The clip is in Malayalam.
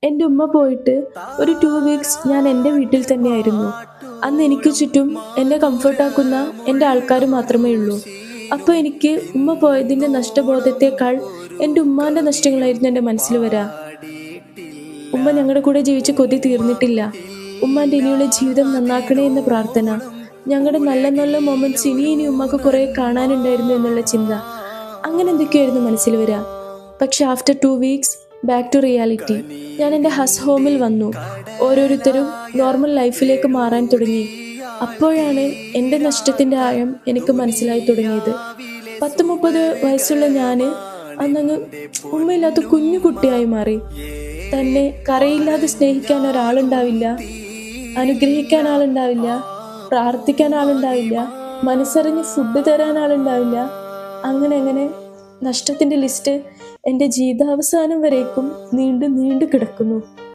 എൻ്റെ ഉമ്മ പോയിട്ട് ഒരു 2 വീക്സ് ഞാൻ എൻ്റെ വീട്ടിൽ തന്നെയായിരുന്നു. അന്ന് എനിക്ക് ചുറ്റും എന്നെ കംഫർട്ടാക്കുന്ന എൻ്റെ ആൾക്കാർ മാത്രമേ ഉള്ളൂ. അപ്പോൾ എനിക്ക് ഉമ്മ പോയതിൻ്റെ നഷ്ടബോധത്തേക്കാൾ എൻ്റെ ഉമ്മാൻ്റെ നഷ്ടങ്ങളായിരുന്നു എൻ്റെ മനസ്സിൽ വരിക. ഉമ്മ ഞങ്ങളുടെ കൂടെ ജീവിച്ച് കൊതി തീർന്നിട്ടില്ല. ഉമ്മാൻ്റെ ഇനിയുള്ള ജീവിതം നന്നാക്കണേ എന്ന പ്രാർത്ഥന. ഞങ്ങളുടെ നല്ല നല്ല മൊമെന്റ്സ് ഇനി ഉമ്മക്ക് കുറേ കാണാനുണ്ടായിരുന്നു എന്നുള്ള ചിന്ത. അങ്ങനെ എന്തൊക്കെയായിരുന്നു മനസ്സിൽ വരിക. പക്ഷെ after 2 weeks back to reality. ഞാൻ എൻ്റെ ഹോമിൽ വന്നു. ഓരോരുത്തരും നോർമൽ ലൈഫിലേക്ക് മാറാൻ തുടങ്ങി. അപ്പോഴാണ് എൻ്റെ നഷ്ടത്തിൻ്റെ ആഴം എനിക്ക് മനസ്സിലായി തുടങ്ങിയത്. 30 വയസ്സുള്ള ഞാൻ അന്നങ്ങ് ഉമ്മയില്ലാത്ത കുഞ്ഞു കുട്ടിയായി മാറി. തന്നെ കരയില്ലാതെ സ്നേഹിക്കാൻ ഒരാളുണ്ടാവില്ല, അനുഗ്രഹിക്കാൻ ആളുണ്ടാവില്ല, പ്രാർത്ഥിക്കാൻ ആളുണ്ടാവില്ല, മനസ്സറിഞ്ഞ് ഫുഡ് തരാൻ ആളുണ്ടാവില്ല. അങ്ങനെ നഷ്ടത്തിൻ്റെ ലിസ്റ്റ് എൻ്റെ ജീവിതാവസാനം വരേക്കും നീണ്ടു കിടക്കുന്നു.